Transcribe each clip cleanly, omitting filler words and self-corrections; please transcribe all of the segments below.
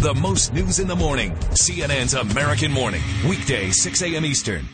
The most news in the morning. CNN's American Morning. Weekday, 6 a.m. Eastern.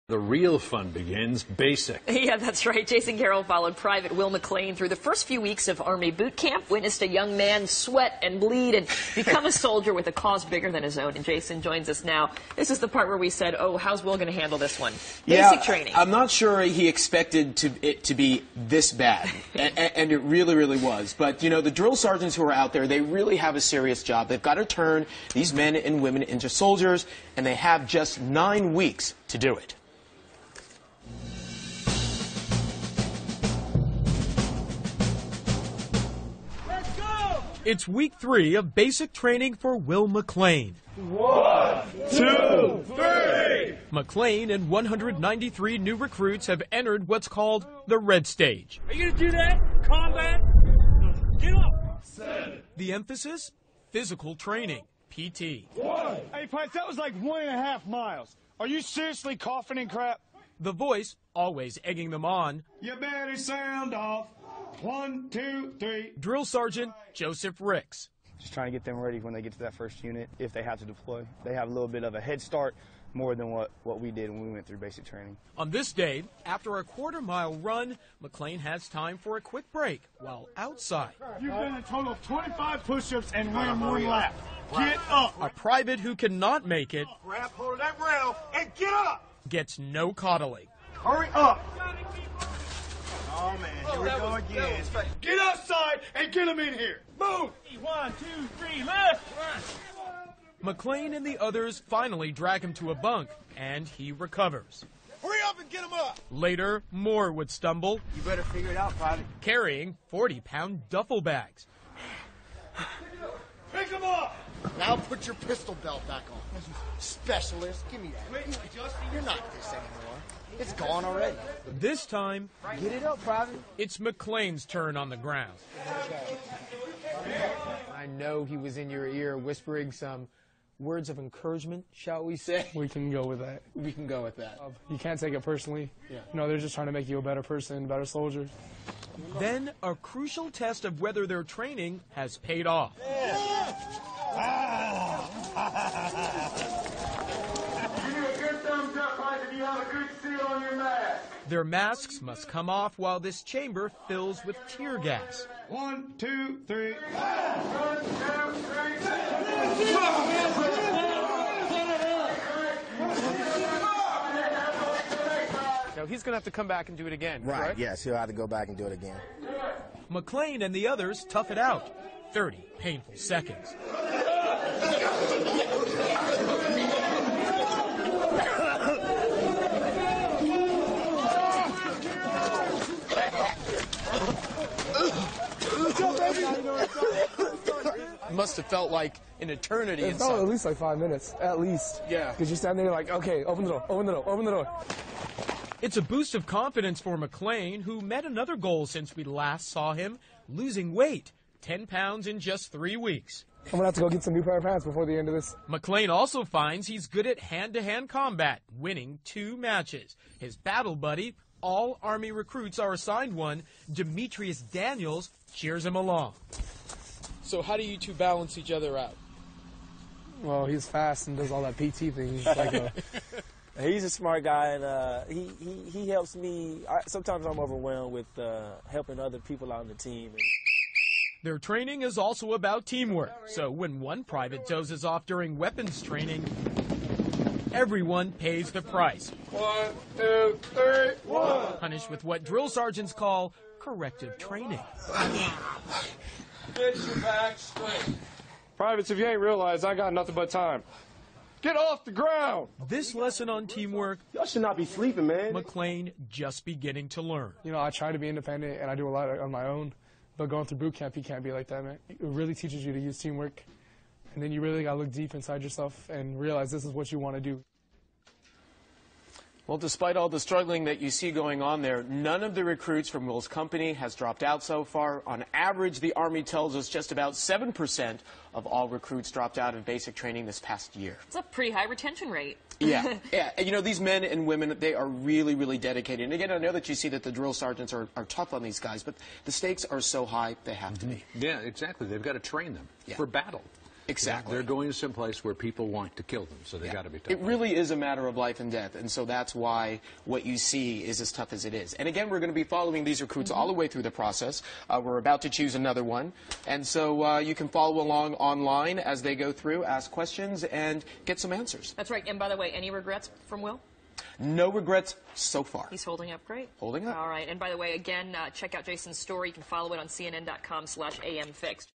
The real fun begins. Basic. Yeah, that's right. Jason Carroll followed Private Will McLean through the first few weeks of Army boot camp, witnessed a young man sweat and bleed and become a soldier with a cause bigger than his own. And Jason joins us now. This is the part where we said, oh, how's Will going to handle this one? Basic training. I'm not sure he expected it to be this bad, and it really, really was. But, you know, the drill sergeants who are out there, they really have a serious job. They've got to turn these men and women into soldiers, and they have just 9 weeks to do it. It's week 3 of basic training for Will McLean. 1, 2, 3! McLean and 193 new recruits have entered what's called the Red Stage. Are you going to do that? Combat? Get up! 7. The emphasis? Physical training, PT. 1. Hey, Pipe, that was like 1.5 miles. Are you seriously coughing and crap? The voice, always egging them on. You better sound off. 1, 2, 3. Drill Sergeant Joseph Ricks. Just trying to get them ready when they get to that first unit, if they have to deploy. They have a little bit of a head start, more than what we did when we went through basic training. On this day, after a quarter-mile run, McLean has time for a quick break while outside. You've done a total of 25 push-ups and ran 1 lap. Get up! A private who cannot make it Grab hold of that rail and get up! gets no coddling. Hurry up! Oh, man, here we go again. Get outside and get him in here. Move! 1, 2, 3, left! McLean and the others finally drag him to a bunk, and he recovers. Hurry up and get him up! Later, more would stumble, You better figure it out, Private. carrying 40-pound duffel bags. Pick him up! Now put your pistol belt back on. Specialist, give me that. You're not this anymore. It's gone already. This time, Get it up, Private. it's McLean's turn on the ground. I know he was in your ear whispering some words of encouragement, shall we say? We can go with that. We can go with that. You can't take it personally. Yeah. You know, they're just trying to make you a better person, a better soldier. Then, a crucial test of whether their training has paid off. Their masks must come off while this chamber fills with tear gas. 1, 2, 3. Now, he's going to have to come back and do it again, Right, correct? yes, he'll have to go back and do it again. McLean and the others tough it out. 30 painful seconds. It must have felt like an eternity It inside. felt at least like 5 minutes, at least. Yeah. Because you're standing there like, okay, open the door, open the door, open the door. It's a boost of confidence for McLean, who met another goal since we last saw him, losing weight, 10 pounds in just 3 weeks. I'm going to have to go get some new pair of pants before the end of this. McLean also finds he's good at hand-to-hand combat, winning 2 matches. His battle buddy, all Army recruits are assigned one, Demetrius Daniels, cheers him along. So how do you two balance each other out? Well, he's fast and does all that PT thing. He's like a... He's a smart guy, and he helps me. Sometimes I'm overwhelmed with helping other people out on the team. Their training is also about teamwork, so when one private dozes off during weapons training, everyone pays the price. 1, 2, 3, 1. Punished with what drill sergeants call corrective training. Get your back straight. Privates, if you ain't realized, I got nothing but time. Get off the ground! This lesson on teamwork, Y'all should not be sleeping, man. McLean just beginning to learn. You know, I try to be independent, and I do a lot on my own. But going through boot camp, you can't be like that, man. It really teaches you to use teamwork. And then you really got to look deep inside yourself and realize this is what you want to do. Well, despite all the struggling that you see going on there, none of the recruits from Will's company has dropped out so far. On average, the Army tells us just about 7% of all recruits dropped out of basic training this past year. It's a pretty high retention rate. Yeah. And, you know, these men and women, they are really, really dedicated. And again, I know that you see that the drill sergeants are tough on these guys, but the stakes are so high, they have to be. Yeah, exactly. They've got to train them for battle. Exactly. They're going to some place where people want to kill them, so they got to be tough. It really is a matter of life and death, and so that's why what you see is as tough as it is. And again, we're going to be following these recruits all the way through the process. We're about to choose another one, and so you can follow along online as they go through, ask questions, and get some answers. That's right. And by the way, any regrets from Will? No regrets so far. He's holding up great. Holding up. All right. And by the way, again, check out Jason's story. You can follow it on CNN.com/AMFixed.